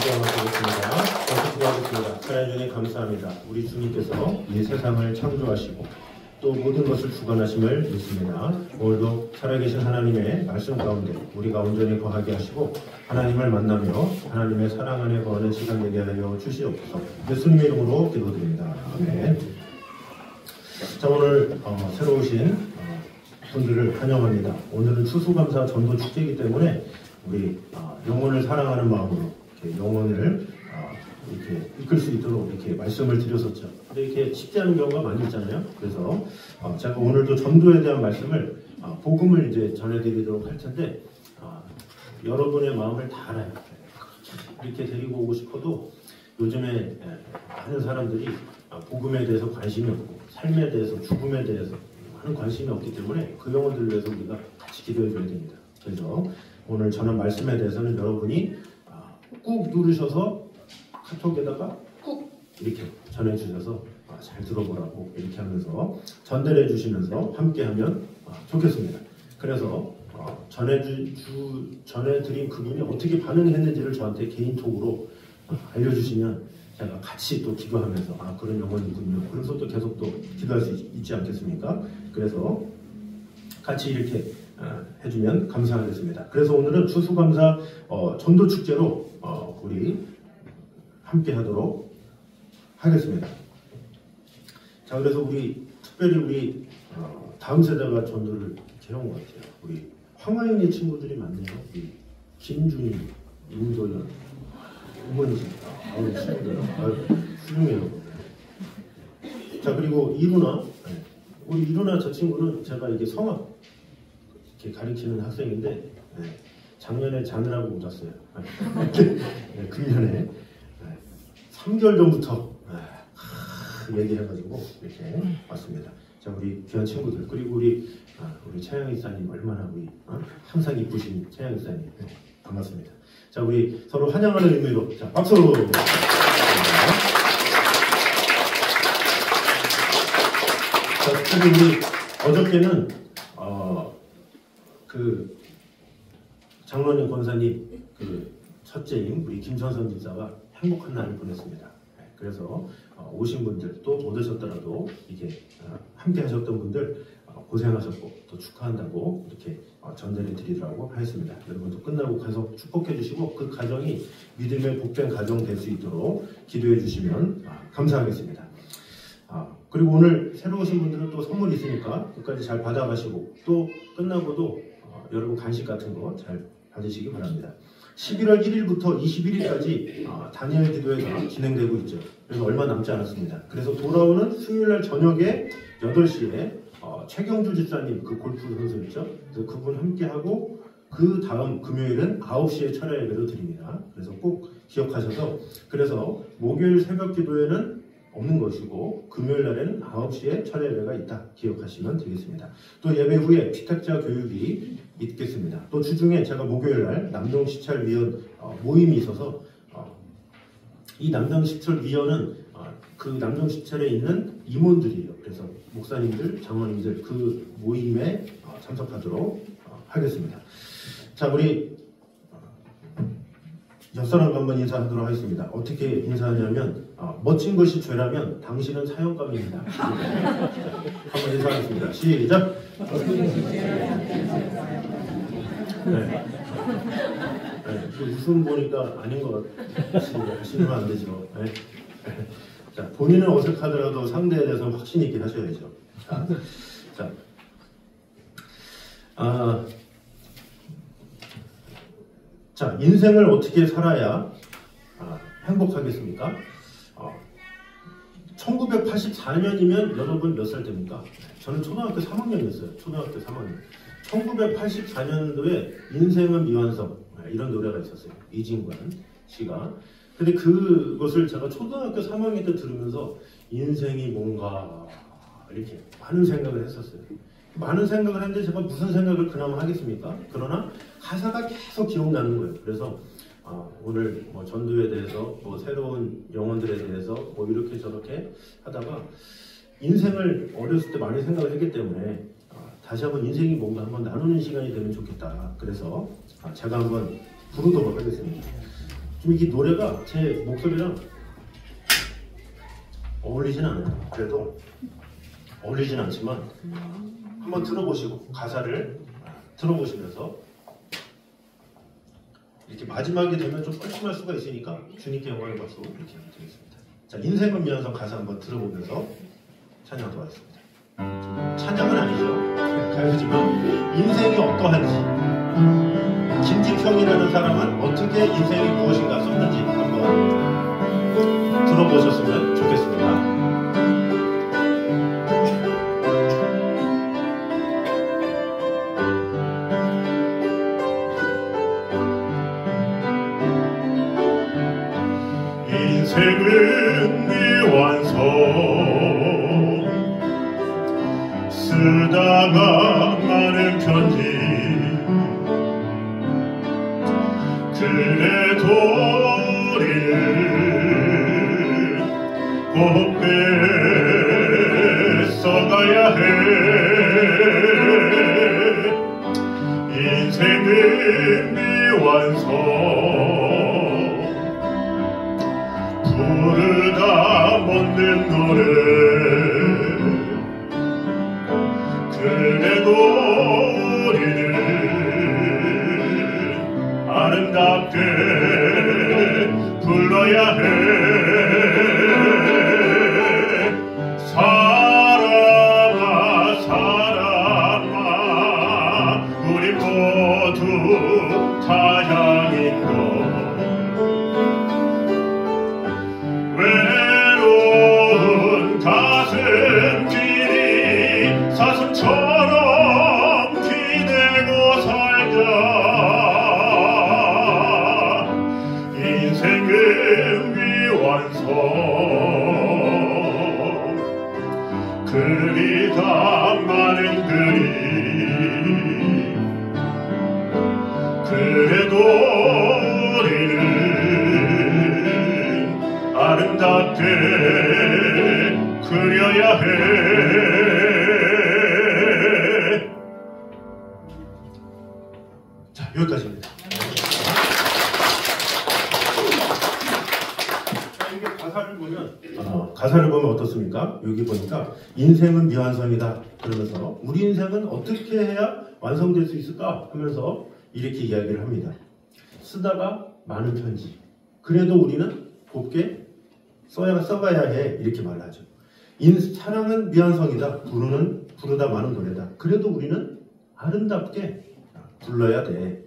기도하겠습니다. 하나님 감사합니다. 우리 주님께서 이 세상을 창조하시고 또 모든 것을 주관하심을 믿습니다. 오늘도 살아계신 하나님의 말씀 가운데 우리가 온전히 거하게 하시고 하나님을 만나며 하나님의 사랑 안에 거하는 시간 되게 하여 주시옵소서. 예수님의 이름으로 기도드립니다. 아멘. 자, 오늘 새로 오신 분들을 환영합니다. 오늘은 추수감사 전도 축제이기 때문에 우리 영혼을 사랑하는 마음으로 이렇게 영혼을 이렇게 이끌 수 있도록 이렇게 말씀을 드렸었죠. 근데 이렇게 쉽지 않은 경우가 많이 있잖아요. 그래서 제가 오늘도 전도에 대한 말씀을 복음을 이제 전해드리도록 할 텐데 여러분의 마음을 다 알아요. 이렇게 데리고 오고 싶어도 요즘에 많은 사람들이 복음에 대해서 관심이 없고 삶에 대해서 죽음에 대해서 많은 관심이 없기 때문에 그 영혼들을 위해서 우리가 같이 기도해 줘야 됩니다. 그래서 오늘 전한 말씀에 대해서는 여러분이 꾹 누르셔서 카톡에다가 꾹 이렇게 전해주셔서 잘 들어보라고 이렇게 하면서 전달해 주시면서 함께하면 좋겠습니다. 그래서 전해드린 그분이 어떻게 반응했는지를 저한테 개인톡으로 알려주시면 제가 같이 또 기도하면서 그런 영혼이군요. 그래서 또 계속 또 기도할 수 있지 않겠습니까? 그래서 같이 이렇게 해주면 감사하겠습니다. 그래서 오늘은 추수감사 전도축제로 우리 함께 하도록 하겠습니다. 자, 그래서 우리 특별히 우리 다음 세대가 전도를 해온 것 같아요. 우리 황하연의 친구들이 많네요. 우리 김준희, 임도연, 어머니십니다. 친구들, 훌륭해요. 자, 그리고 이루나, 우리 이루나 저 친구는 제가 이게 성악 이렇게 가르치는 학생인데 작년에 자느라고 못 왔어요. 금년에 3개월 전부터 얘기해가지고 이렇게 왔습니다. 자, 우리 귀한 친구들, 그리고 우리 최양 이사님 얼마나 우리 항상 이쁘신 최양 이사님 반갑습니다. 자, 우리 서로 환영하는 의미로 자, 박수. 자, 특히 우리 어저께는 그 장로님 권사님 그 첫째인 우리 김선선 집사가 행복한 날을 보냈습니다. 그래서 오신 분들 또 못 오셨더라도 이게 함께 하셨던 분들 고생하셨고 또 축하한다고 이렇게 전달해 드리라고 하였습니다. 여러분도 끝나고 가서 축복해 주시고 그 가정이 믿음의 복된 가정 될 수 있도록 기도해 주시면 감사하겠습니다. 그리고 오늘 새로 오신 분들은 또 선물이 있으니까 끝까지 잘 받아가시고 또 끝나고도 여러분 간식 같은 거 잘 받으시기 바랍니다. 11월 1일부터 21일까지 다니엘 기도회가 진행되고 있죠. 그래서 얼마 남지 않았습니다. 그래서 돌아오는 수요일날 저녁에 8시에 최경주 집사님 그 골프 선수 있죠. 그래서 그분 함께하고 그 다음 금요일은 9시에 철야 예배로 드립니다. 그래서 꼭 기억하셔서 그래서 목요일 새벽 기도회는 없는 것이고 금요일 날에는 9시에 철야 예배가 있다 기억하시면 되겠습니다. 또 예배 후에 피탁자 교육이 있겠습니다. 또 주중에 제가 목요일 날 남동시찰위원 모임이 있어서 이 남동시찰위원은 그 남동시찰에 있는 임원들이에요. 그래서 목사님들, 장로님들 그 모임에 참석하도록 하겠습니다. 자, 우리 옆사람과 한번 인사하도록 하겠습니다. 어떻게 인사하냐면 멋진 것이 죄라면 당신은 사형감입니다. 한번 인사하겠습니다. 시작! 네. 그 웃음 보니까 아닌 것 같습니다. 하시면 안 되죠. 네. 자, 본인은 어색하더라도 상대에 대해서 확신 있게 하셔야죠. 자, 인생을 어떻게 살아야 행복하겠습니까? 1984년이면 여러분 몇 살 됩니까? 저는 초등학교 3학년이었어요. 초등학교 3학년. 1984년도에 인생은 미완성 이런 노래가 있었어요. 이진관 씨가. 근데 그것을 제가 초등학교 3학년 때 들으면서 인생이 뭔가 이렇게 많은 생각을 했었어요. 많은 생각을 했는데 제가 무슨 생각을 그나마 하겠습니까? 그러나 가사가 계속 기억나는 거예요. 그래서 오늘 뭐 전도에 대해서 뭐 새로운 영혼들에 대해서 뭐 이렇게 저렇게 하다가 인생을 어렸을 때 많이 생각을 했기 때문에 다시 한번 인생이 뭔가 한번 나누는 시간이 되면 좋겠다. 그래서 제가 한번 부르도록 하겠습니다. 좀 이게 노래가 제 목소리랑 어울리진 않아요. 그래도 어울리진 않지만 한번 들어보시고 가사를 들어보시면서 이렇게 마지막에 되면 좀 뻘쭘할 수가 있으니까 주님께 영광의 박수 이렇게 드리겠습니다. 자, 인생은 미완성 가사 한번 들어보면서 찬양하도록 하겠습니다. 찬양은 아니죠. 가요지만 인생이 어떠한지, 김지평이라는 사람은 어떻게 인생이 무엇인가 썼는지 한번 들어보셨으면 좋겠습니다. 인생은 미완성 쓰다가 많은 편지 그래도 우리는 곱게 써가야 해 인생은 미완성 부르다 못는 노래 그래도 우리는 아름답게 불러야 해 사랑아 사랑아 우리 모두 타향인 것 외로운 가슴길이 사슴처럼 기대고 살자 인생은 미완성 그리다 많은 그림 그래도 우리는 아름답게 그려야 해. 자, 여기까지입니다. 자, 이게 가사를 보면 어떻습니까? 여기 보니까 인생은 미완성이다 그러면서 우리 인생은 어떻게 해야 완성될 수 있을까 하면서 이렇게 이야기를 합니다. 쓰다가 많은 편지 그래도 우리는 곱게 써가야 해 이렇게 말을 하죠. 사랑은 미완성이다. 부르다 많은 노래다. 그래도 우리는 아름답게 불러야 돼.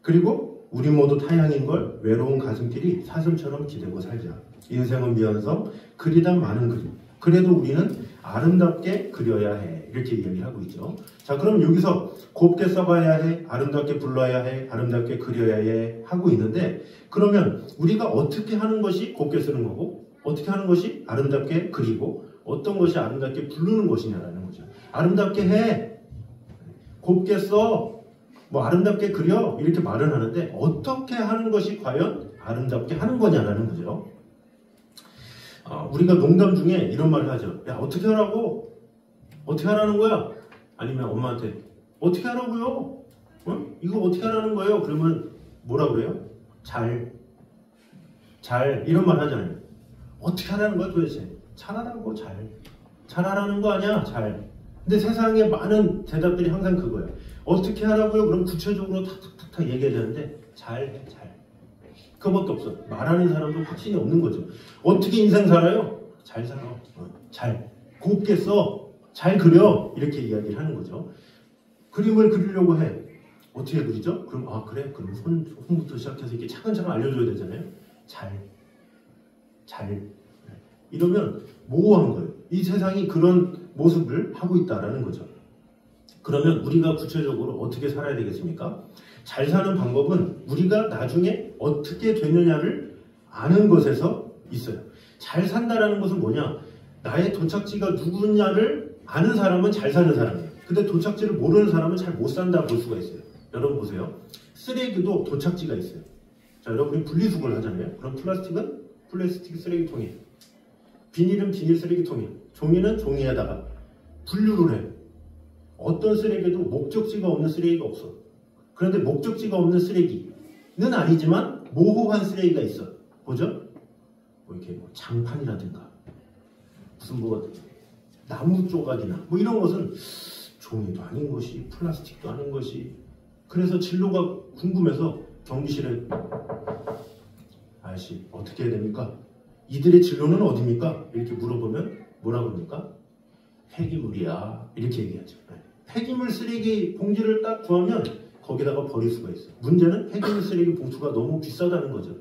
그리고 우리 모두 타향인 걸 외로운 가슴길이 사슴처럼 기대고 살자. 인생은 미완성 그리다 많은 그림. 그래도 우리는 아름답게 그려야 해. 이렇게 이야기하고 있죠. 자, 그럼 여기서 곱게 써가야 해, 아름답게 불러야 해, 아름답게 그려야 해 하고 있는데 그러면 우리가 어떻게 하는 것이 곱게 쓰는 거고 어떻게 하는 것이 아름답게 그리고 어떤 것이 아름답게 부르는 것이냐라는 거죠. 아름답게 해, 곱게 써, 뭐 아름답게 그려 이렇게 말을 하는데 어떻게 하는 것이 과연 아름답게 하는 거냐라는 거죠. 우리가 농담 중에 이런 말을 하죠. 야, 어떻게 하라고? 어떻게 하라는 거야? 아니면 엄마한테 어떻게 하라고요? 이거 어떻게 하라는 거예요? 그러면 뭐라 그래요? 잘 이런 말 하잖아요. 어떻게 하라는 거야 도대체? 잘하라고 잘하라는 거 아니야? 잘. 근데 세상에 많은 대답들이 항상 그거예요. 어떻게 하라고요? 그럼 구체적으로 탁탁탁 얘기해야 되는데 잘. 그거밖에 없어. 말하는 사람도 확신이 없는 거죠. 어떻게 인생 살아요? 잘 살아. 잘. 곱게 써. 잘 그려. 이렇게 이야기를 하는 거죠. 그림을 그리려고 해. 어떻게 그리죠? 그럼 그래? 그럼 손부터 시작해서 이렇게 차근차근 알려줘야 되잖아요. 잘. 이러면 모호한 거예요. 이 세상이 그런 모습을 하고 있다라는 거죠. 그러면 우리가 구체적으로 어떻게 살아야 되겠습니까? 잘 사는 방법은 우리가 나중에 어떻게 되느냐를 아는 것에서 있어요. 잘 산다라는 것은 뭐냐? 나의 도착지가 누구냐를 아는 사람은 잘 사는 사람이에요. 근데 도착지를 모르는 사람은 잘 못 산다 볼 수가 있어요. 여러분 보세요. 쓰레기도 도착지가 있어요. 자, 여러분이 분리수거를 하잖아요. 그럼 플라스틱은 플라스틱 쓰레기통이에요. 비닐은 비닐 쓰레기통이에요. 종이는 종이에다가 분류를 해요. 어떤 쓰레기도 목적지가 없는 쓰레기가 없어. 그런데 목적지가 없는 쓰레기는 아니지만 모호한 쓰레기가 있어. 보죠? 뭐 이렇게 뭐 장판이라든가 무슨 뭐 나무 조각이나 뭐 이런 것은 종이도 아닌 것이 플라스틱도 아닌 것이 그래서 진로가 궁금해서 경비실에 아저씨 어떻게 해야 됩니까? 이들의 진로는 어디입니까? 이렇게 물어보면 뭐라고 합니까? 폐기물이야 이렇게 얘기하죠. 폐기물 쓰레기 봉지를 딱 구하면 거기다가 버릴 수가 있어. 문제는 폐기물 쓰레기 봉투가 너무 비싸다는 거죠.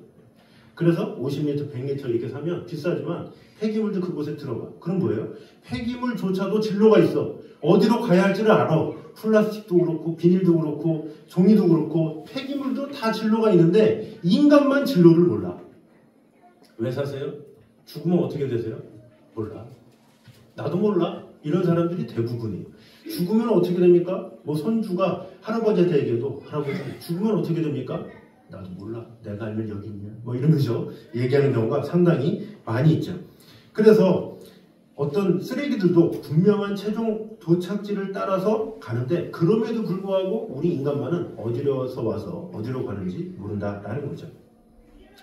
그래서 50리터, 100리터 이렇게 사면 비싸지만 폐기물도 그곳에 들어가. 그럼 뭐예요? 폐기물조차도 진로가 있어. 어디로 가야 할지를 알아. 플라스틱도 그렇고 비닐도 그렇고 종이도 그렇고 폐기물도 다 진로가 있는데 인간만 진로를 몰라. 왜 사세요? 죽으면 어떻게 되세요? 몰라. 나도 몰라. 이런 사람들이 대부분이에요. 죽으면 어떻게 됩니까? 뭐 손주가 할아버지한테 얘기해도 할아버지 죽으면 어떻게 됩니까? 나도 몰라. 내가 알면 여기 있냐? 뭐 이러면서 얘기하는 경우가 상당히 많이 있죠. 그래서 어떤 쓰레기들도 분명한 최종 도착지를 따라서 가는데 그럼에도 불구하고 우리 인간만은 어디로서 와서 어디로 가는지 모른다라는 거죠.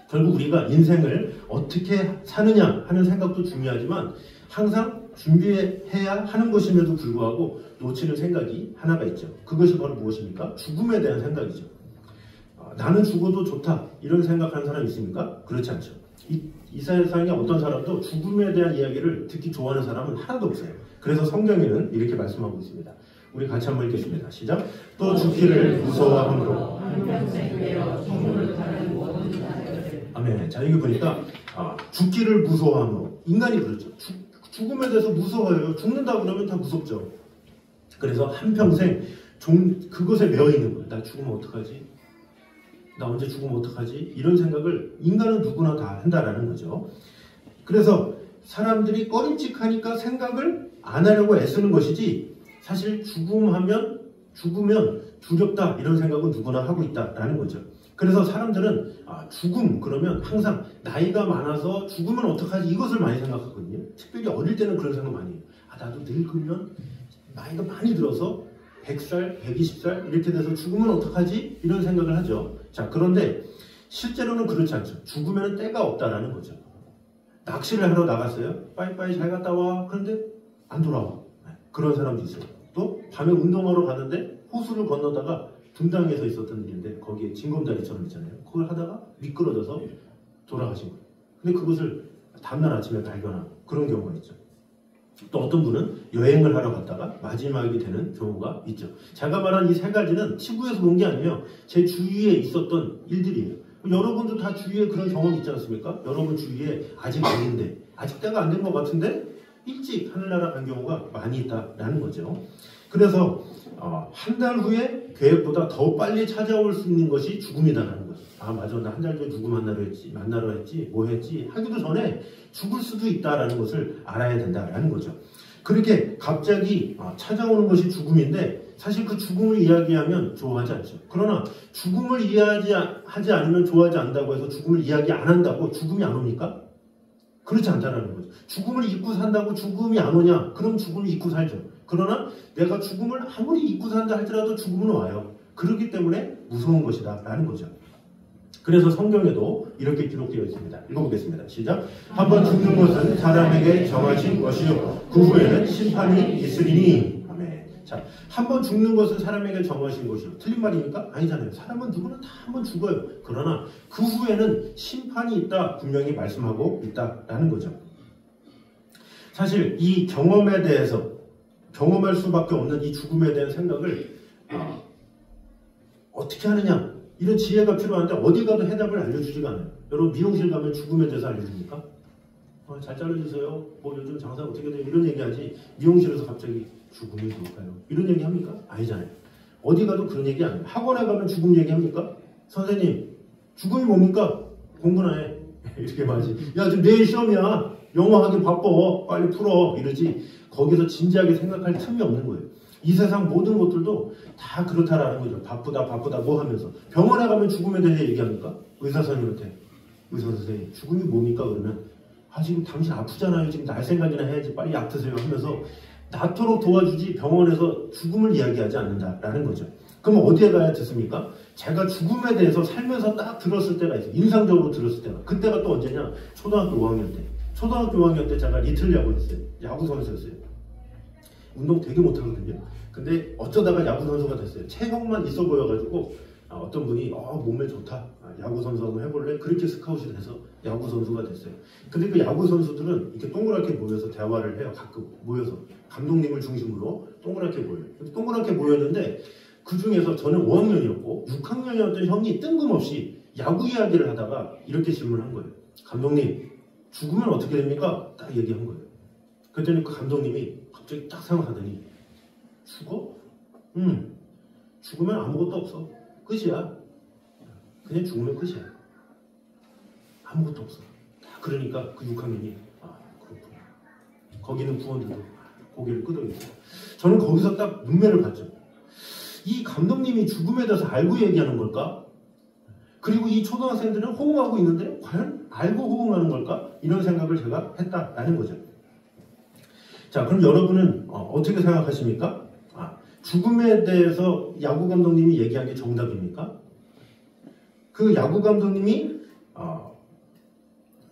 결국 우리가 인생을 어떻게 사느냐 하는 생각도 중요하지만 항상 준비해야 하는 것임에도 불구하고 놓치는 생각이 하나가 있죠. 그것이 바로 무엇입니까? 죽음에 대한 생각이죠. 나는 죽어도 좋다 이런 생각하는 사람이 있습니까? 그렇지 않죠. 이 세상에 어떤 사람도 죽음에 대한 이야기를 듣기 좋아하는 사람은 하나도 없어요. 그래서 성경에는 이렇게 말씀하고 있습니다. 우리 같이 한번 읽겠습니다. 시작. 또 죽기를 무서워함으로 아멘. 자, 여기 보니까 죽기를 무서워함으로 인간이 그렇죠. 죽음에 대해서 무서워요. 죽는다 그러면 다 무섭죠. 그래서 한평생 그것에 매여 있는 거예요. 나 죽으면 어떡하지? 나 언제 죽으면 어떡하지? 이런 생각을 인간은 누구나 다 한다라는 거죠. 그래서 사람들이 꺼림칙하니까 생각을 안 하려고 애쓰는 것이지 사실 죽으면 두렵다 이런 생각은 누구나 하고 있다라는 거죠. 그래서 사람들은 죽음 그러면 항상 나이가 많아서 죽으면 어떡하지 이것을 많이 생각하거든요. 특별히 어릴 때는 그런 생각 많이 해요. 나도 늙으면 나이가 많이 들어서 100살, 120살 이렇게 돼서 죽으면 어떡하지? 이런 생각을 하죠. 자, 그런데 실제로는 그렇지 않죠. 죽으면 때가 없다라는 거죠. 낚시를 하러 나갔어요. 빠이빠이 잘 갔다 와. 그런데 안 돌아와. 그런 사람도 있어요. 또 밤에 운동하러 가는데 호수를 건너다가 분당에서 있었던 일인데 거기에 징검다리처럼 있잖아요. 그걸 하다가 미끄러져서 돌아가신 거예요. 근데 그것을 다음날 아침에 발견하고 그런 경우가 있죠. 또 어떤 분은 여행을 하러 갔다가 마지막이 되는 경우가 있죠. 제가 말한 이 세 가지는 지구에서 본 게 아니에요. 제 주위에 있었던 일들이에요. 여러분도 다 주위에 그런 경험이 있지 않습니까? 여러분 주위에 아직 아닌데 아직 때가 안 된 것 같은데 일찍 하늘나라 간 경우가 많이 있다라는 거죠. 그래서 한 달 후에 계획보다 더 빨리 찾아올 수 있는 것이 죽음이다라는 거죠. 맞아, 나 한 달 전에 누구 만나러 했지, 뭐 했지 하기도 전에 죽을 수도 있다라는 것을 알아야 된다라는 거죠. 그렇게 갑자기 찾아오는 것이 죽음인데 사실 그 죽음을 이야기하면 좋아하지 않죠. 그러나 죽음을 이해하지 않으면 좋아하지 않는다고 해서 죽음을 이야기 안 한다고 죽음이 안 옵니까? 그렇지 않다라는 거죠. 죽음을 잊고 산다고 죽음이 안 오냐? 그럼 죽음을 잊고 살죠. 그러나 내가 죽음을 아무리 잊고 산다 할지라도 죽음은 와요. 그렇기 때문에 무서운 것이다 라는 거죠. 그래서 성경에도 이렇게 기록되어 있습니다. 읽어보겠습니다. 시작. 한번 죽는 것은 사람에게 정하신 것이요 그 후에는 심판이 있으리니. 아멘. 자, 한번 죽는 것은 사람에게 정하신 것이요. 틀린 말입니까? 아니잖아요. 사람은 누구나 다 한번 죽어요. 그러나 그 후에는 심판이 있다 분명히 말씀하고 있다라는 거죠. 사실 이 경험에 대해서 경험할 수밖에 없는 이 죽음에 대한 생각을 어떻게 하느냐 이런 지혜가 필요한데 어디 가도 해답을 알려주지가 않아요. 여러분 미용실 가면 죽음에 대해서 알려줍니까? 잘 잘라주세요. 뭐 요즘 장사 어떻게 돼요? 이런 얘기하지 미용실에서 갑자기 죽음이 뭘까요? 이런 얘기 합니까? 아니잖아요. 어디 가도 그런 얘기 안 해요. 학원에 가면 죽음 얘기합니까? 선생님 죽음이 뭡니까? 공부나 해. 이렇게 말하지. 야 지금 내일 시험이야. 영어 하기 바빠. 빨리 풀어. 이러지. 거기서 진지하게 생각할 틈이 없는 거예요. 이 세상 모든 것들도 다 그렇다라는 거죠. 바쁘다 뭐 하면서. 병원에 가면 죽음에 대해 얘기합니까? 의사 선생님한테. 의사 선생님 죽음이 뭡니까? 그러면 지금 당신 아프잖아요. 지금 날 생각이나 해야지. 빨리 약 드세요 하면서 나토록 도와주지 병원에서 죽음을 이야기하지 않는다라는 거죠. 그럼 어디에 가야 듣습니까? 제가 죽음에 대해서 살면서 딱 들었을 때가 있어요. 인상적으로 들었을 때가. 그때가 또 언제냐? 초등학교 5학년 때. 초등학교 5학년 때 제가 리틀 야구 했어요. 야구 선수였어요. 운동 되게 못하거든요. 근데 어쩌다가 야구 선수가 됐어요. 체격만 있어 보여가지고 어떤 분이 몸매 좋다. 야구 선수 한번 해볼래? 그렇게 스카웃이 돼서 야구 선수가 됐어요. 근데 그 야구 선수들은 이렇게 동그랗게 모여서 대화를 해요. 가끔 모여서. 감독님을 중심으로 동그랗게 모여요. 동그랗게 모였는데 그 중에서 저는 5학년이었고 6학년이었던 형이 뜬금없이 야구 이야기를 하다가 이렇게 질문한 거예요. 감독님, 죽으면 어떻게 됩니까? 딱 얘기한 거예요. 그랬더니 그 감독님이 갑자기 딱 생각하더니 죽어? 응. 죽으면 아무것도 없어. 끝이야. 그냥 죽으면 끝이야. 아무것도 없어. 그러니까 그 6학년이 그렇구나. 거기는 부원들도 고개를 끄덕였어요. 저는 거기서 딱 눈매를 봤죠. 이 감독님이 죽음에 대해서 알고 얘기하는 걸까? 그리고 이 초등학생들은 호응하고 있는데 과연 알고 호응하는 걸까? 이런 생각을 제가 했다라는 거죠. 자, 그럼 여러분은 어떻게 생각하십니까? 죽음에 대해서 야구 감독님이 얘기한 게 정답입니까? 그 야구 감독님이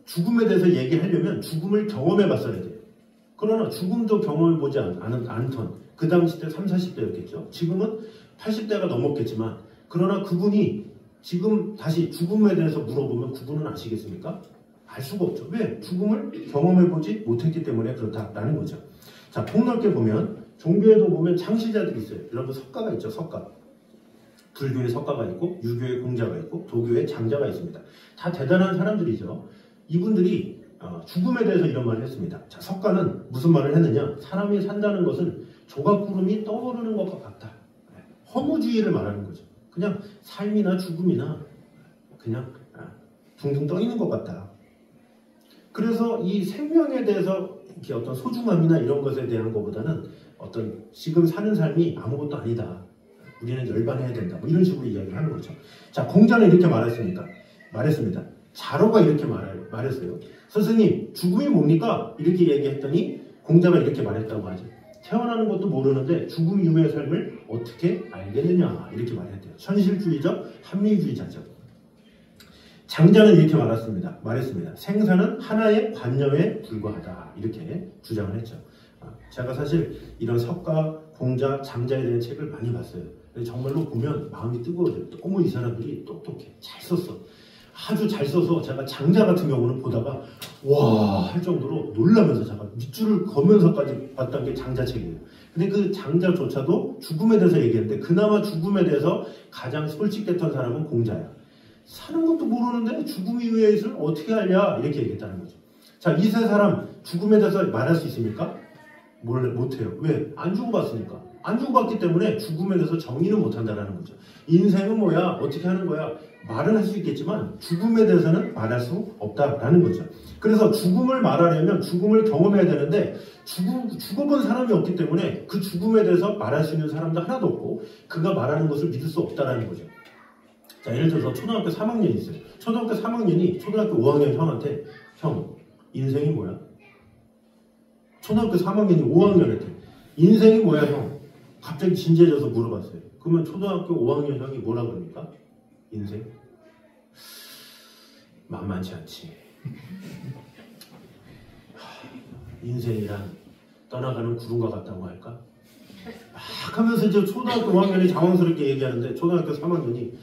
죽음에 대해서 얘기하려면 죽음을 경험해 봤어야 돼요. 그러나 죽음도 경험해 보지 않던 그 당시 때 30, 40대였겠죠. 지금은 80대가 넘었겠지만 그러나 그분이 지금 다시 죽음에 대해서 물어보면 그분은 아시겠습니까? 알 수가 없죠. 왜? 죽음을 경험해 보지 못했기 때문에 그렇다라는 거죠. 자, 폭넓게 보면 종교에도 보면 창시자들이 있어요. 여러분 석가가 있죠. 석가. 불교의 석가가 있고 유교의 공자가 있고 도교의 장자가 있습니다. 다 대단한 사람들이죠. 이분들이 죽음에 대해서 이런 말을 했습니다. 자, 석가는 무슨 말을 했느냐? 사람이 산다는 것은 조각구름이 떠오르는 것과 같다. 허무주의를 말하는 거죠. 그냥 삶이나 죽음이나 그냥 둥둥 떠 있는 것 같다. 그래서 이 생명에 대해서 이렇게 어떤 소중함이나 이런 것에 대한 것보다는 어떤 지금 사는 삶이 아무것도 아니다. 우리는 열반해야 된다. 뭐 이런 식으로 이야기를 하는 거죠. 자, 공자는 이렇게 말했습니다. 자로가 이렇게 말했어요. 스승님, 죽음이 뭡니까? 이렇게 얘기했더니 공자가 이렇게 말했다고 하죠. 태어나는 것도 모르는데 죽음 이후의 삶을 어떻게 알겠느냐 이렇게 말했대요. 현실주의적, 합리주의자죠. 장자는 이렇게 말했습니다. 생사는 하나의 관념에 불과하다 이렇게 주장을 했죠. 제가 사실 이런 석가, 공자, 장자에 대한 책을 많이 봤어요. 정말로 보면 마음이 뜨거워져요. 너무 이 사람들이 똑똑해. 잘 썼어. 아주 잘 써서 제가 장자 같은 경우는 보다가 와 할 정도로 놀라면서 제가 밑줄을 거면서까지 봤던 게 장자 책이에요. 근데 그 장자조차도 죽음에 대해서 얘기했는데 그나마 죽음에 대해서 가장 솔직했던 사람은 공자야. 사는 것도 모르는데 죽음 이후의 것을 어떻게 알냐 이렇게 얘기했다는 거죠. 자, 이 세 사람 죽음에 대해서 말할 수 있습니까? 못해요. 왜? 안 죽어봤으니까. 안 죽어봤기 때문에 죽음에 대해서 정의는 못한다는 거죠. 인생은 뭐야? 어떻게 하는 거야? 말은 할 수 있겠지만 죽음에 대해서는 말할 수 없다라는 거죠. 그래서 죽음을 말하려면 죽음을 경험해야 되는데 죽어본 사람이 없기 때문에 그 죽음에 대해서 말할 수 있는 사람도 하나도 없고 그가 말하는 것을 믿을 수 없다라는 거죠. 자, 예를 들어서 초등학교 3학년이 있어요. 초등학교 3학년이 초등학교 5학년 형한테 형, 인생이 뭐야? 초등학교 3학년이 5학년한테 인생이 뭐야 형? 갑자기 진지해져서 물어봤어요. 그러면 초등학교 5학년 형이 뭐라 그럽니까? 인생? 만만치 않지. 인생이란 떠나가는 구름과 같다고 할까? 막 하면서 이제 초등학교 5학년이 당황스럽게 얘기하는데 초등학교 3학년이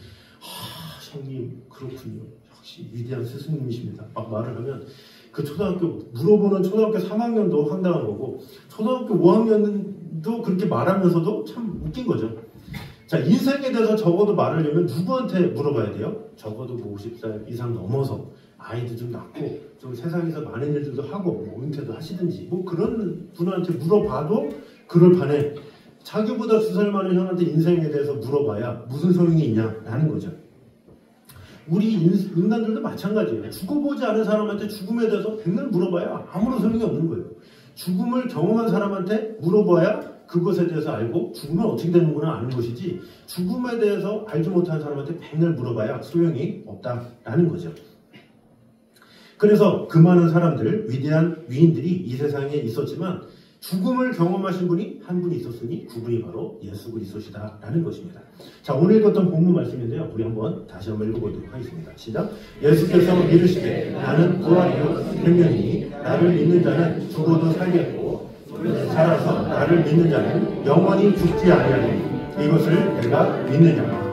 형님 그렇군요. 역시 위대한 스승님이십니다. 막 말을 하면 그 물어보는 초등학교 3학년도 황당한 거고 초등학교 5학년도 그렇게 말하면서도 참 웃긴 거죠. 자, 인생에 대해서 적어도 말하려면 누구한테 물어봐야 돼요? 적어도 50살 이상 넘어서 아이도 좀 낳고 좀 세상에서 많은 일들도 하고 뭐 은퇴도 하시든지 뭐 그런 분한테 물어봐도 그럴 판에 자기보다 2살 많은 형한테 인생에 대해서 물어봐야 무슨 소용이 있냐라는 거죠. 우리 인간들도 마찬가지예요. 죽어보지 않은 사람한테 죽음에 대해서 백날 물어봐야 아무런 소용이 없는 거예요. 죽음을 경험한 사람한테 물어봐야 그것에 대해서 알고 죽으면 어떻게 되는구나 아는 것이지 죽음에 대해서 알지 못한 사람한테 백날 물어봐야 소용이 없다라는 거죠. 그래서 그 많은 사람들, 위대한 위인들이 이 세상에 있었지만 죽음을 경험하신 분이 한 분 있었으니 그분이 바로 예수 그리스도시다라는 것입니다. 자, 오늘 읽었던 본문 말씀인데요. 우리 한번 다시 한번 읽어보도록 하겠습니다. 시작. 예수께서 이르시되 나는 부활이요 생명이니 나를 믿는 자는 죽어도 살겠고 살아서 나를 믿는 자는 영원히 죽지 아니하리니 이것을 내가 믿느냐.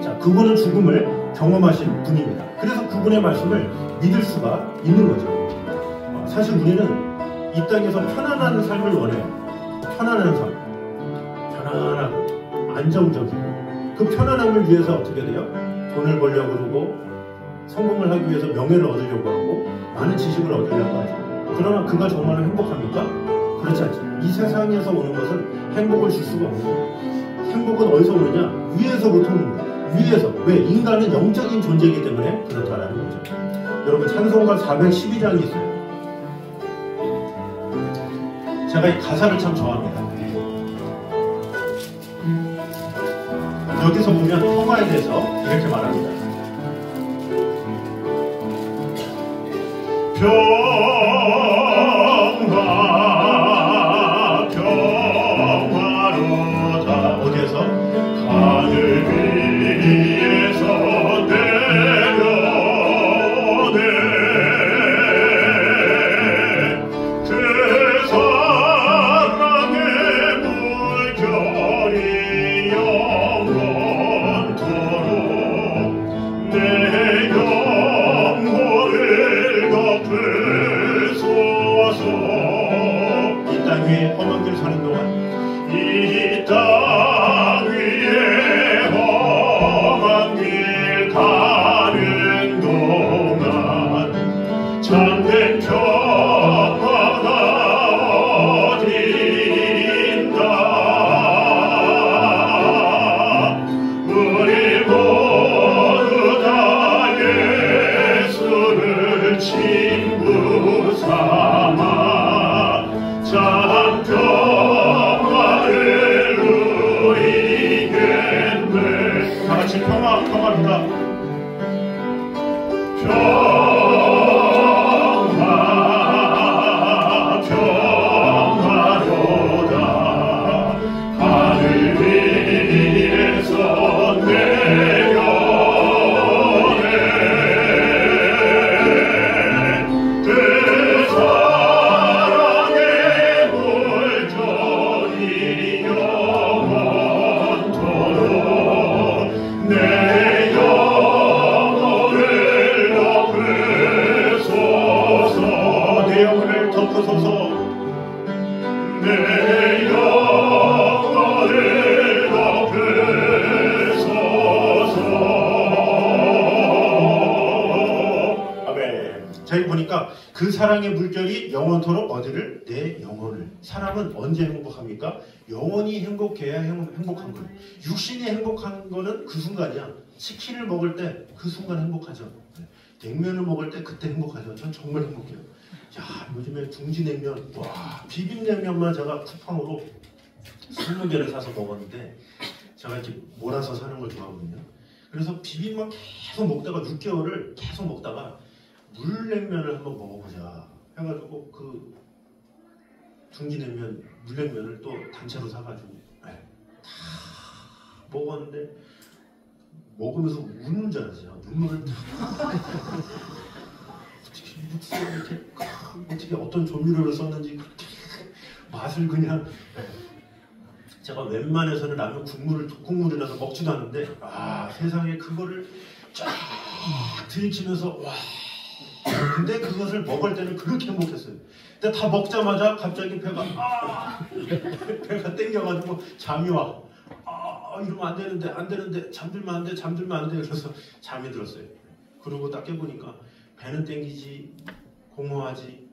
자, 그분은 죽음을 경험하신 분입니다. 그래서 그분의 말씀을 믿을 수가 있는 거죠. 사실 우리는 이 땅에서 편안한 삶을 원해요. 편안한 삶. 편안하고 안정적이고 그 편안함을 위해서 어떻게 돼요? 돈을 벌려고 그러고 성공을 하기 위해서 명예를 얻으려고 하고 많은 지식을 얻으려고 하죠. 그러나 그가 정말 행복합니까? 그렇지 않죠. 이 세상에서 오는 것은 행복을 줄 수가 없는 거예요. 행복은 어디서 오느냐? 위에서부터 오는 거예요. 위에서. 왜? 인간은 영적인 존재이기 때문에 그렇다라는 거죠. 여러분 찬송가 412장이 있어요. 제가 이 가사를 참 좋아합니다. 여기서 보면 평화에 대해서 이렇게 말합니다. 평화 평화로다. 어디에서? 하늘 위에서 내려오네. 그 사랑의 물결이 영원토록 내 영혼을 덮으소서. 이 땅 위에 험한 길 사는 동안 이 땅 위에 험한 길 가는 동안 참된 평화가 어딘가. 우리 모두 다 예수를 친구 삼아 참 평화를 누리겠네. 다같이 평화입니다. 평화로다. 하늘 위에서 내려오네. 그 사랑의 물결이 영원토록 내 영혼을 덮으소서. 내 영혼을 덮으소서. 내 영혼을 덮으소서. 아멘. 저희 보니까 그 사랑의 물결이 영원토록 어디를? 내 영혼을. 사람은 언제 행복합니까? 영원히 행복해야 행복한 거예요. 육신이 행복한 거는 그 순간이야. 치킨을 먹을 때 그 순간 행복하죠. 냉면을 먹을 때 그때 행복하죠. 전 정말 행복해요. 야, 요즘에 둥지냉면, 와, 비빔냉면만 제가 쿠팡으로 20개를 사서 먹었는데 제가 이렇게 몰아서 사는 걸 좋아하거든요. 그래서 비빔만 계속 먹다가 6개월을 계속 먹다가 물냉면을 한번 먹어보자 해가지고 그 둥지냉면, 물냉면을 또 단체로 사가지고 다 먹었는데 먹으면서 우는 줄 알았어요. 눈물을 육수에 이렇게 어떻게 어떤 조미료를 썼는지 그렇게 맛을 그냥 제가 웬만해서는 라면 국물이라서 먹지도 않는데 세상에 그거를 쫙 들이키면서 와. 근데 그것을 먹을 때는 그렇게 행복했어요. 근데 다 먹자마자 갑자기 배가 땡겨가지고 잠이 와. 이러면 안 되는데 잠들면 안 돼 그래서 잠이 들었어요. 그러고 딱 깨보니까 배는 땡기지 공허하지.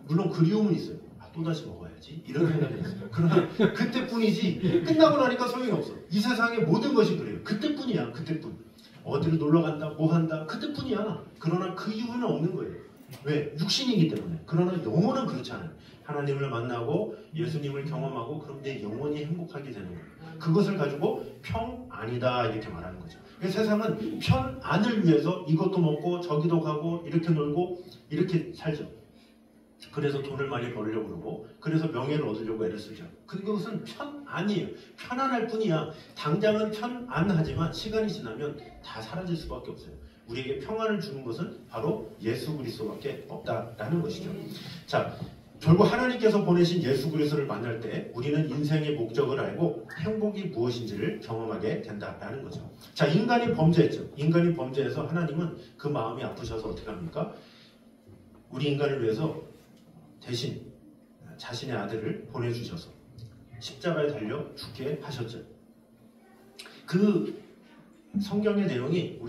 물론 그리움은 있어요. 또다시 먹어야지 이런 생각이 있어요. 그러나 그때뿐이지 끝나고 나니까 소용이 없어. 이 세상의 모든 것이 그래요. 그때뿐이야. 그때뿐. 어디를 놀러 간다 뭐 한다 그때뿐이야. 그러나 그 이후는 없는 거예요. 왜? 육신이기 때문에. 그러나 영혼은 그렇지 않아요. 하나님을 만나고 예수님을 경험하고 그럼 내 영혼이 행복하게 되는 거예요. 그것을 가지고 평안이다 이렇게 말하는 거죠. 세상은 편안을 위해서 이것도 먹고 저기도 가고 이렇게 놀고 이렇게 살죠. 그래서 돈을 많이 벌려고 그러고 그래서 명예를 얻으려고 애를 쓰죠. 그것은 아니에요. 편안할 뿐이야. 당장은 편안하지만 시간이 지나면 다 사라질 수밖에 없어요. 우리에게 평안을 주는 것은 바로 예수 그리스도밖에 없다라는 것이죠. 자, 결국 하나님께서 보내신 예수 그리스도를 만날 때 우리는 인생의 목적을 알고 행복이 무엇인지를 경험하게 된다라는 거죠. 자, 인간이 범죄했죠. 인간이 범죄해서 하나님은 그 마음이 아프셔서 어떻게 합니까? 우리 인간을 위해서 대신 자신의 아들을 보내주셔서 십자가에 달려 죽게 하셨죠. 그 성경의 내용이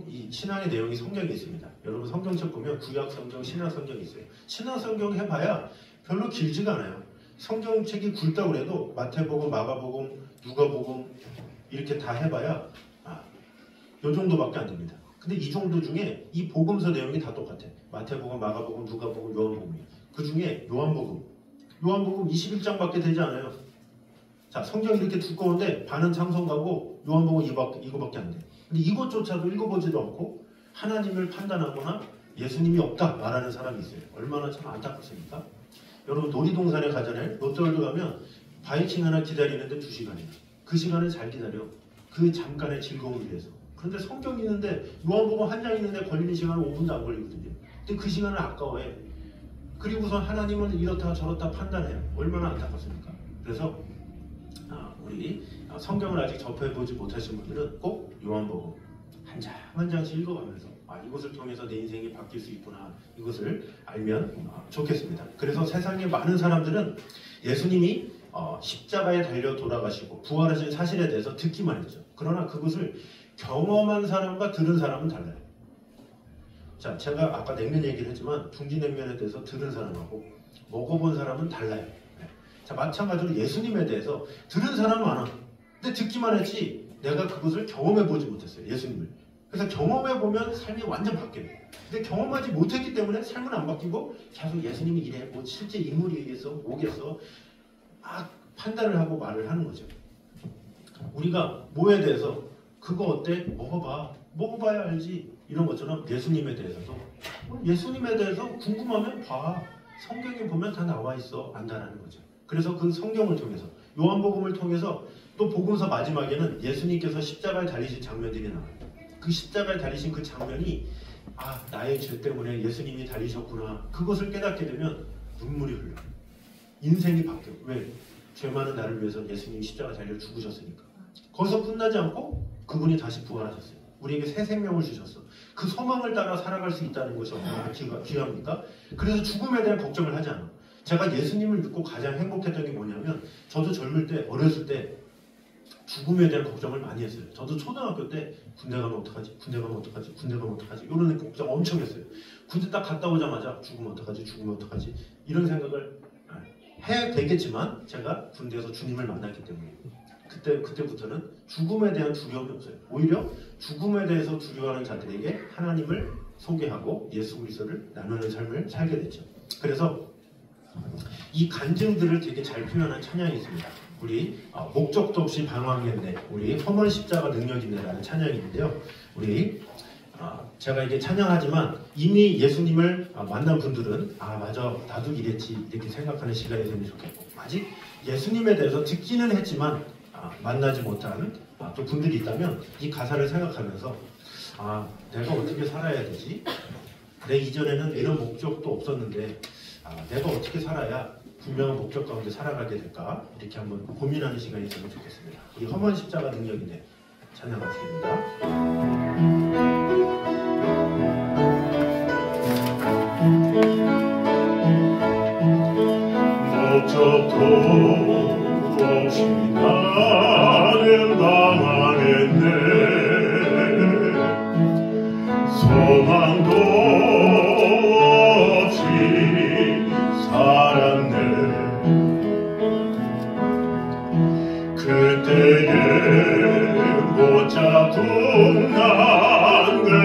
이 신앙의 내용이 성경에 있습니다. 여러분 성경책 보면 구약 성경, 신약 성경이 있어요. 신약 성경 해봐야 별로 길지가 않아요. 성경책이 굵다고 해도 마태복음, 마가복음, 누가복음 이렇게 다 해봐야 요 정도밖에 안 됩니다. 근데 이 정도 중에 이 복음서 내용이 다 똑같아. 마태복음, 마가복음, 누가복음, 요한복음이. 그 중에 요한복음 21장밖에 되지 않아요. 자, 성경이 이렇게 두꺼운데 반은 창성가고 요한복음 이거밖에 안 돼. 근데 이것조차도 읽어보지도 않고 하나님을 판단하거나 예수님이 없다 말하는 사람이 있어요. 얼마나 참 안타깝습니까? 여러분 놀이동산에 가잖아요. 롯데월드 가면 바이킹 하나 기다리는데 2시간이에요. 그 시간을 잘 기다려. 그 잠깐의 즐거움을 위해서. 그런데 성경이 있는데 요한복음 한 장 있는데 걸리는 시간은 5분도 안 걸리거든요. 근데 그 시간을 아까워해. 그리고선 하나님은 이렇다 저렇다 판단해요. 얼마나 안타깝습니까? 그래서 우리 성경을 아직 접해보지 못하신 분들은 꼭 요한복음 한 장 한 장씩 읽어가면서 이것을 통해서 내 인생이 바뀔 수 있구나 이것을 알면 좋겠습니다. 그래서 세상에 많은 사람들은 예수님이 십자가에 달려 돌아가시고 부활하신 사실에 대해서 듣기만 했죠. 그러나 그것을 경험한 사람과 들은 사람은 달라요. 자, 제가 아까 냉면 얘기를 했지만 둥지냉면에 대해서 들은 사람하고 먹어본 사람은 달라요. 자, 마찬가지로 예수님에 대해서 들은 사람은 많아. 근데 듣기만 했지 내가 그것을 경험해보지 못했어요. 예수님을. 그래서 경험해보면 삶이 완전 바뀌어요. 근데 경험하지 못했기 때문에 삶은 안 바뀌고 계속 예수님이 이래 뭐 실제 인물이겠어 뭐겠어 판단을 하고 말을 하는 거죠. 우리가 뭐에 대해서 그거 어때? 먹어봐야 알지. 이런 것처럼 예수님에 대해서도 예수님에 대해서 궁금하면 봐. 성경에 보면 다 나와 있어. 안다라는 거죠. 그래서 그 성경을 통해서 요한복음을 통해서 또 복음서 마지막에는 예수님께서 십자가에 달리신 장면들이 나와요. 그 십자가에 달리신 그 장면이 나의 죄 때문에 예수님이 달리셨구나. 그것을 깨닫게 되면 눈물이 흘러. 인생이 바뀌어. 왜? 죄 많은 나를 위해서 예수님이 십자가에 달려 죽으셨으니까. 거기서 끝나지 않고 그분이 다시 부활하셨어요. 우리에게 새 생명을 주셨어. 그 소망을 따라 살아갈 수 있다는 것이 얼마나 귀합니까? 그래서 죽음에 대한 걱정을 하지 않아. 제가 예수님을 믿고 가장 행복했던 게 뭐냐면 저도 젊을 때 어렸을 때 죽음에 대한 걱정을 많이 했어요. 저도 초등학교 때 군대 가면 어떡하지? 군대 가면 어떡하지? 군대 가면 어떡하지? 이런 걱정 엄청 했어요. 군대 딱 갔다 오자마자 죽으면 어떡하지? 죽으면 어떡하지? 이런 생각을 해야 되겠지만 제가 군대에서 주님을 만났기 때문에 그때부터는 죽음에 대한 두려움이 없어요. 오히려 죽음에 대해서 두려워하는 자들에게 하나님을 소개하고 예수 그리스도를 나누는 삶을 살게 됐죠. 그래서 이 간증들을 되게 잘 표현한 찬양이 있습니다. 우리 목적도 없이 방황했네, 우리 험한 십자가 능력이네라는 찬양이 있는데요. 우리 제가 이게 찬양하지만 이미 예수님을 만난 분들은 맞아 나도 이랬지 이렇게 생각하는 시간이 되면 좋겠고, 아직 예수님에 대해서 듣기는 했지만 만나지 못한 또 분들이 있다면 이 가사를 생각하면서 내가 어떻게 살아야 되지? 내 이전에는 이런 목적도 없었는데 내가 어떻게 살아야 분명한 목적 가운데 살아가게 될까? 이렇게 한번 고민하는 시간이 있으면 좋겠습니다. 이 험한 십자가 능력이네 찬양하겠습니다. 목적도 없이 나는 방황했네. 소망도 없이 살았네. 그때에 못 잡은 나를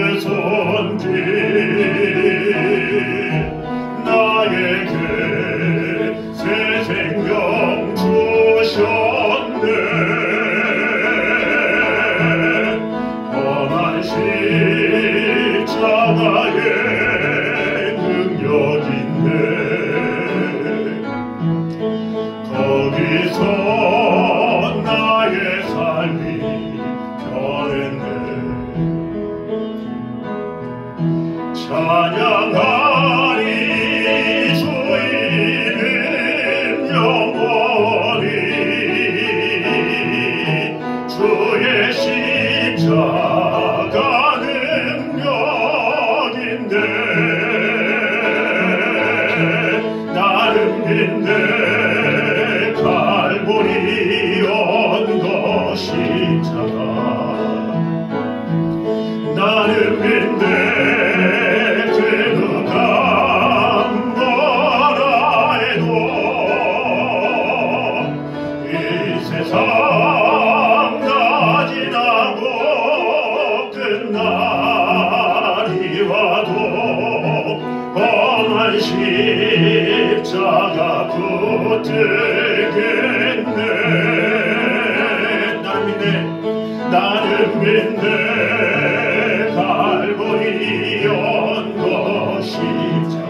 믿네 갈보리 언거 십자가 나는 믿네 그누가 뭐라 해도 이 세상 다 지나고 끝날이 와도 험한 십자가 붙들겠네 나는 믿네 갈보리 언거 십자가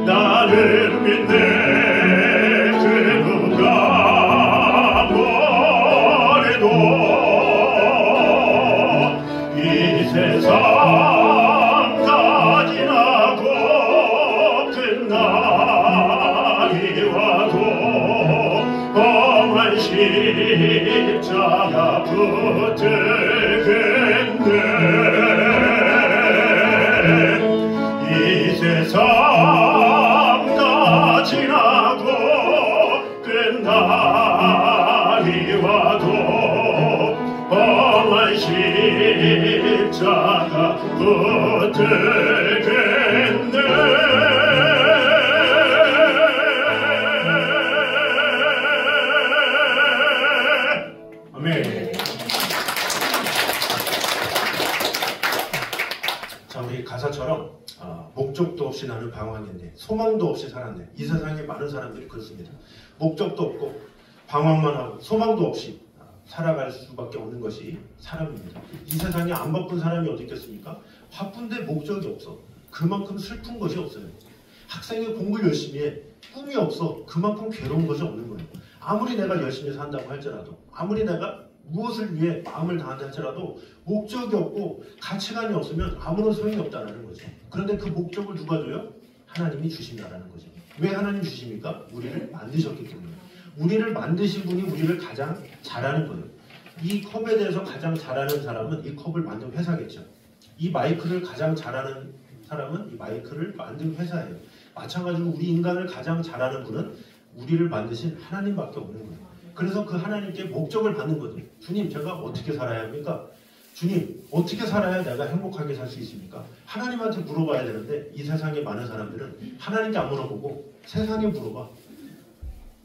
나는 믿네 그누가 뭐래도 이 세상 다 지나고 끝날이 와도 험한 십자가 붙들겠네 이 세상 다 지나고 끝날이 와도 험한 십자가 붙들겠네 아멘. 자, 우리 가사처럼 목적도 없이 나는 방황했네, 소망도 없이 살았네. 이 세상에 많은 사람들이 그렇습니다. 목적도 없고 방황만 하고 소망도 없이 살아갈 수밖에 없는 것이 사람입니다. 이 세상에 안 바쁜 사람이 어디 있겠습니까? 바쁜데 목적이 없어. 그만큼 슬픈 것이 없어요. 학생이 공부 열심히 해. 꿈이 없어. 그만큼 괴로운 것이 없는 거예요. 아무리 내가 열심히 산다고 할지라도, 아무리 내가 무엇을 위해 마음을 다한다 할지라도 목적이 없고 가치관이 없으면 아무런 소용이 없다는 거죠. 그런데 그 목적을 누가 줘요? 하나님이 주신다는 거죠. 왜 하나님 주십니까? 우리를 만드셨기 때문에. 우리를 만드신 분이 우리를 가장 잘하는 거예요. 이 컵에 대해서 가장 잘하는 사람은 이 컵을 만든 회사겠죠. 이 마이크를 가장 잘하는 사람은 이 마이크를 만든 회사예요. 마찬가지로 우리 인간을 가장 잘하는 분은 우리를 만드신 하나님밖에 없는 거예요. 그래서 그 하나님께 목적을 받는 거죠. 주님, 제가 어떻게 살아야 합니까? 주님, 어떻게 살아야 내가 행복하게 살 수 있습니까? 하나님한테 물어봐야 되는데 이 세상에 많은 사람들은 하나님께 안 물어보고 세상에 물어봐.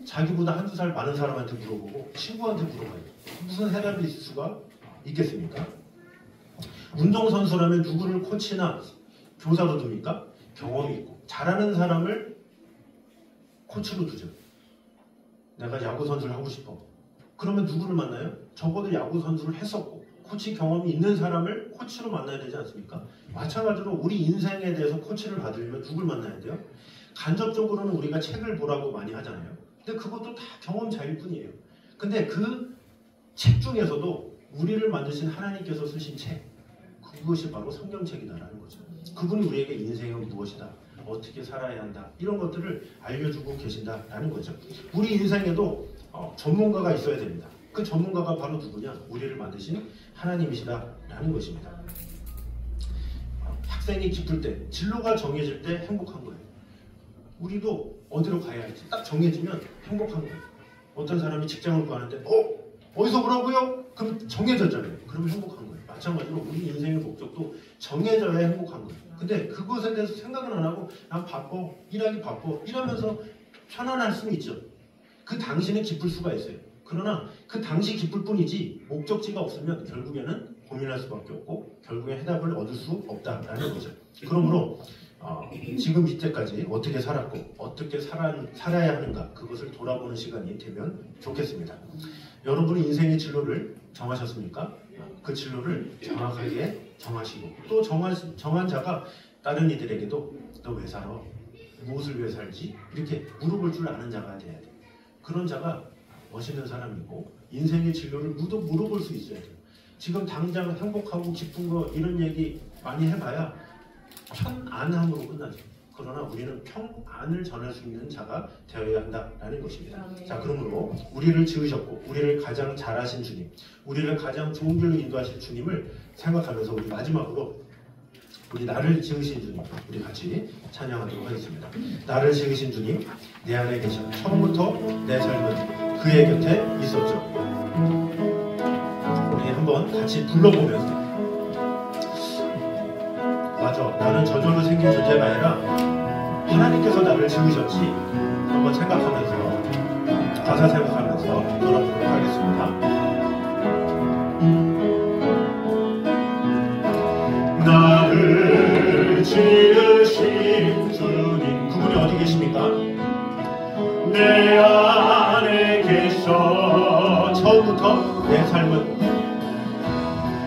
자기보다 한두 살 많은 사람한테 물어보고 친구한테 물어봐요. 무슨 해답이 있을 수가 있겠습니까? 운동선수라면 누구를 코치나 교사로 둡니까? 경험이 있고 잘하는 사람을 코치로 두죠. 내가 야구선수를 하고 싶어. 그러면 누구를 만나요? 적어도 야구선수를 했었고 코치 경험이 있는 사람을 코치로 만나야 되지 않습니까? 마찬가지로 우리 인생에 대해서 코치를 받으려면 누굴 만나야 돼요? 간접적으로는 우리가 책을 보라고 많이 하잖아요. 근데 그것도 다 경험자일 뿐이에요. 근데 그 책 중에서도 우리를 만드신 하나님께서 쓰신 책, 그것이 바로 성경책이다라는 거죠. 그분이 우리에게 인생은 무엇이다, 어떻게 살아야 한다, 이런 것들을 알려주고 계신다라는 거죠. 우리 인생에도 전문가가 있어야 됩니다. 그 전문가가 바로 누구냐? 우리를 만드신 하나님이시다라는 것입니다. 학생이 기쁠 때, 진로가 정해질 때 행복한 거예요. 우리도 어디로 가야 할지 딱 정해지면 행복한 거예요. 어떤 사람이 직장을 구하는데 어디서 보라고요? 그럼 정해졌잖아요. 그러면 행복한 거예요. 마찬가지로 우리 인생의 목적도 정해져야 행복한 거예요. 근데 그것에 대해서 생각은 안 하고 난 바빠, 일하기 바빠 이러면서 편안할 수는 있죠. 그 당시는 기쁠 수가 있어요. 그러나 그 당시 기쁠 뿐이지 목적지가 없으면 결국에는 고민할 수밖에 없고 결국에 해답을 얻을 수 없다라는 거죠. 그러므로 지금 이때까지 어떻게 살았고 어떻게 살아야 하는가, 그것을 돌아보는 시간이 되면 좋겠습니다. 여러분이 인생의 진로를 정하셨습니까? 그 진로를 정확하게 정하시고 또 정한 자가 다른 이들에게도 너 왜 살아? 무엇을 위해 살지? 이렇게 물어볼 줄 아는 자가 돼야 돼. 그런 자가 멋있는 사람이고 인생의 진로를 물어볼 수 있어야 돼요. 지금 당장 행복하고 기쁜 거 이런 얘기 많이 해봐야 편안함으로 끝나죠. 그러나 우리는 평안을 전할 수 있는 자가 되어야 한다라는 것입니다. 자, 그러므로 우리를 지으셨고 우리를 가장 잘하신 주님, 우리를 가장 좋은 길로 인도하실 주님을 생각하면서 우리 마지막으로 우리 나를 지으신 주님, 우리 같이 찬양하도록 하겠습니다. 나를 지으신 주님, 내 안에 계셔. 처음부터 내 삶은 그의 곁에 있었죠. 우리 한번 같이 불러보면서, 맞아, 나는 저절로 생긴 존재가 아니라 하나님께서 나를 지으셨지, 한번 생각하면서, 가사 생각하면서 돌아보도록 하겠습니다. 나를 지으신 주님, 그분이 어디 계십니까? 내 안에 계셔. 처음부터 내 삶은,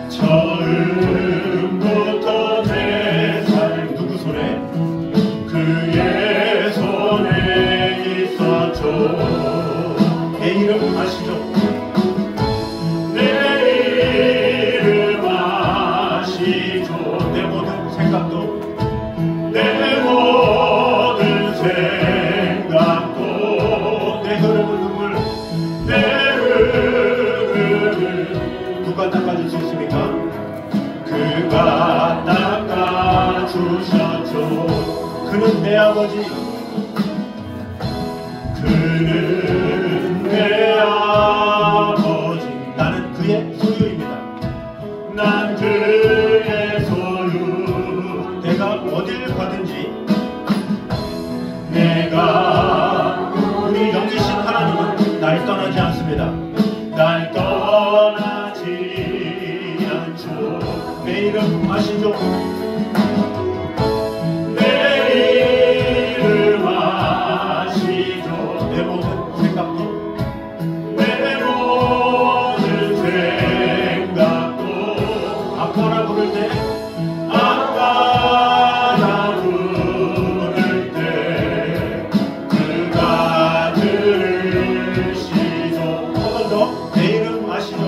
처음부터 내 삶 누구 손에? 그의 손에 있었죠. 내 이름 아시죠? 내 이름 아시죠. 내 모든 생각도, 내 모든 생각도 내 흐르는 눈물, 내 흐름을 누가 닦아줄 수 있습니까? 그가 닦아주셨죠. 그는 내 아버지, 그는 내 아버지, 나는 그의 소유입니다. 난 그의 소유. 내가 어딜 가든지 내가 우리 영이신 하나님은 날 떠나지 않습니다. 날 떠나지 않죠. 내 이름 아시죠? 내 이름 아시죠. 내 모든 생각도, 내 모든 생각도 아빠라 부를 때 아빠라 부를 때 그가 들으시죠. 한 번 더 내 이름 아시죠?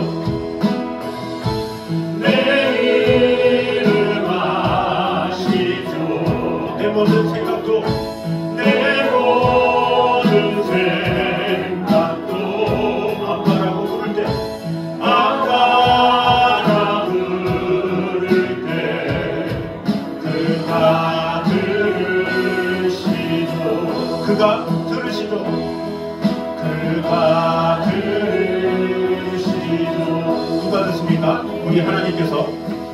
내 이름 아시죠. 내 모든 생각도, 내 모든 생각도 아빠라고 부를 때 아빠라 부를 때 그가 들으시죠. 그가 들으시죠? 그가 들으시죠. 누가 듣습니까? 우리 하나님께서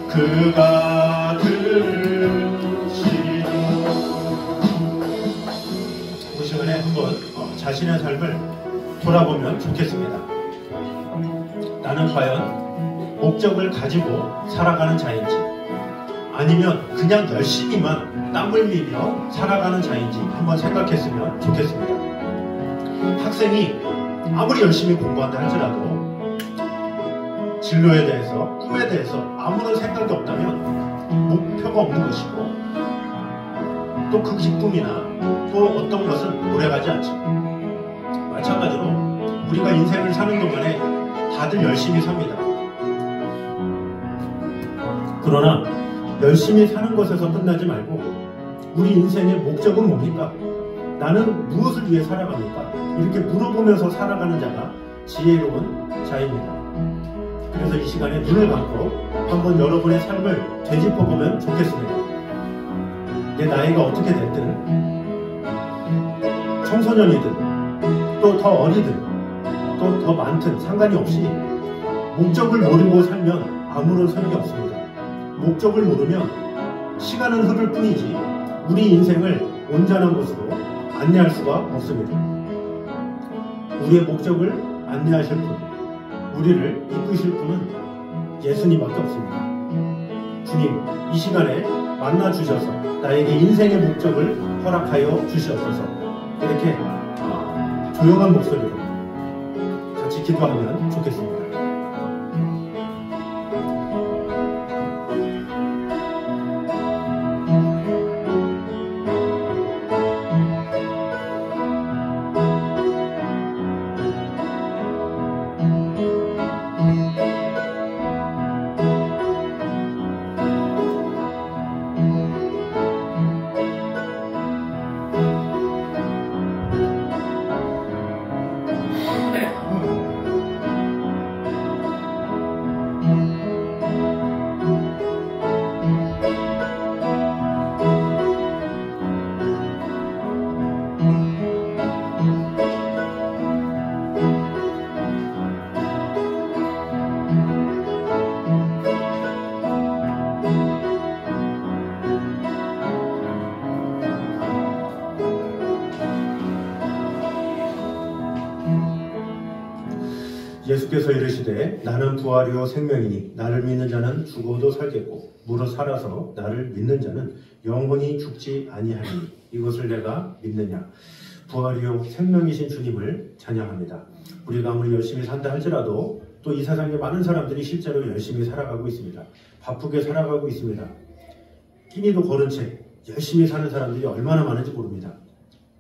그가 들으시죠. 그 시간에 한번 자신의 삶을 돌아보면 좋겠습니다. 나는 과연 목적을 가지고 살아가는 자인지, 아니면 그냥 열심히만 땀 흘리며 살아가는 자인지 한번 생각했으면 좋겠습니다. 학생이 아무리 열심히 공부한다 할지라도 진로에 대해서, 꿈에 대해서 아무런 생각이 없다면 목표가 없는 것이고, 또 그 기쁨이나 또 어떤 것은 오래가지 않죠. 마찬가지로 우리가 인생을 사는 동안에 다들 열심히 삽니다. 그러나 열심히 사는 것에서 끝나지 말고 우리 인생의 목적은 뭡니까? 나는 무엇을 위해 살아갑니까? 이렇게 물어보면서 살아가는 자가 지혜로운 자입니다. 그래서 이 시간에 눈을 감고 한번 여러분의 삶을 되짚어보면 좋겠습니다. 내 나이가 어떻게 됐든, 청소년이든 또 더 어리든 또 더 많든 상관이 없이 목적을 모르고 살면 아무런 소용이 없습니다. 목적을 모르면 시간은 흐를 뿐이지 우리 인생을 온전한 곳으로 안내할 수가 없습니다. 우리의 목적을 안내하실 분, 우리를 이끄실 분은 예수님밖에 없습니다. 주님, 이 시간에 만나 주셔서 나에게 인생의 목적을 허락하여 주시옵소서. 이렇게 조용한 목소리로 같이 기도하면 좋겠습니다. 예수께서 이르시되 나는 부활이요 생명이니 나를 믿는 자는 죽어도 살겠고 무릇 살아서 나를 믿는 자는 영원히 죽지 아니하리니 이것을 내가 믿느냐. 부활이요 생명이신 주님을 찬양합니다. 우리가 아무리 열심히 산다 할지라도 또 이 세상에 많은 사람들이 실제로 열심히 살아가고 있습니다. 바쁘게 살아가고 있습니다. 끼니도 거른 채 열심히 사는 사람들이 얼마나 많은지 모릅니다.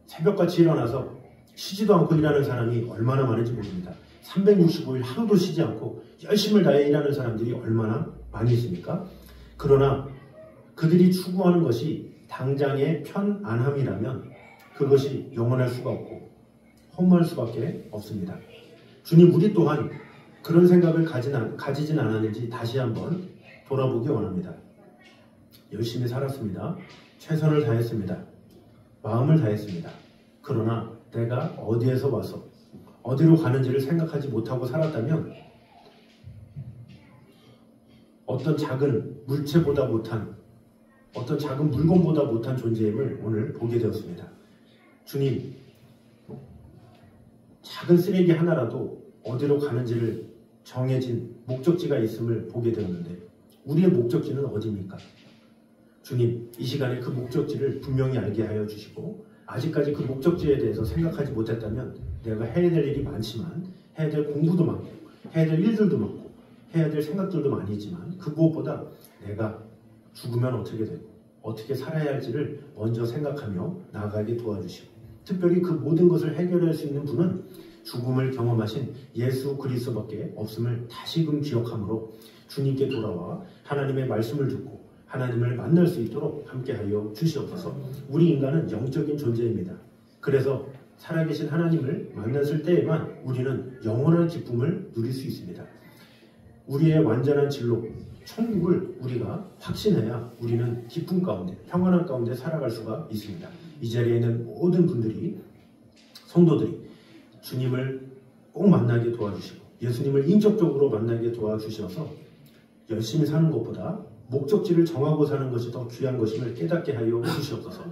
새벽같이 일어나서 쉬지도 않고 일하는 사람이 얼마나 많은지 모릅니다. 365일 하루도 쉬지 않고 열심을 다해 일하는 사람들이 얼마나 많이 있습니까? 그러나 그들이 추구하는 것이 당장의 편안함이라면 그것이 영원할 수가 없고 허무할 수밖에 없습니다. 주님, 우리 또한 그런 생각을 가지진 않았는지 다시 한번 돌아보기 원합니다. 열심히 살았습니다. 최선을 다했습니다. 마음을 다했습니다. 그러나 내가 어디에서 와서 어디로 가는지를 생각하지 못하고 살았다면 어떤 작은 물체보다 못한, 어떤 작은 물건보다 못한 존재임을 오늘 보게 되었습니다. 주님, 작은 쓰레기 하나라도 어디로 가는지를 정해진 목적지가 있음을 보게 되었는데 우리의 목적지는 어디입니까? 주님, 이 시간에 그 목적지를 분명히 알게 하여 주시고 아직까지 그 목적지에 대해서 생각하지 못했다면 내가 해야 될 일이 많지만 해야 될 공부도 많고 해야 될 일들도 많고 해야 될 생각들도 많이 있지만 그 무엇보다 내가 죽으면 어떻게 되고 어떻게 살아야 할지를 먼저 생각하며 나아가게 도와주시고 특별히 그 모든 것을 해결할 수 있는 분은 죽음을 경험하신 예수 그리스도밖에 없음을 다시금 기억함으로 주님께 돌아와 하나님의 말씀을 듣고 하나님을 만날 수 있도록 함께하여 주시옵소서. 우리 인간은 영적인 존재입니다. 그래서 살아계신 하나님을 만났을 때에만 우리는 영원한 기쁨을 누릴 수 있습니다. 우리의 완전한 진로, 천국을 우리가 확신해야 우리는 기쁨 가운데, 평안한 가운데 살아갈 수가 있습니다. 이 자리에 있는 모든 분들이, 성도들이 주님을 꼭 만나게 도와주시고 예수님을 인격적으로 만나게 도와주셔서 열심히 사는 것보다 목적지를 정하고 사는 것이 더 귀한 것임을 깨닫게 하여 주시옵소서.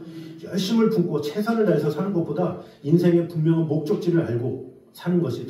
열심을 품고 최선을 다해서 사는 것보다 인생의 분명한 목적지를 알고 사는 것이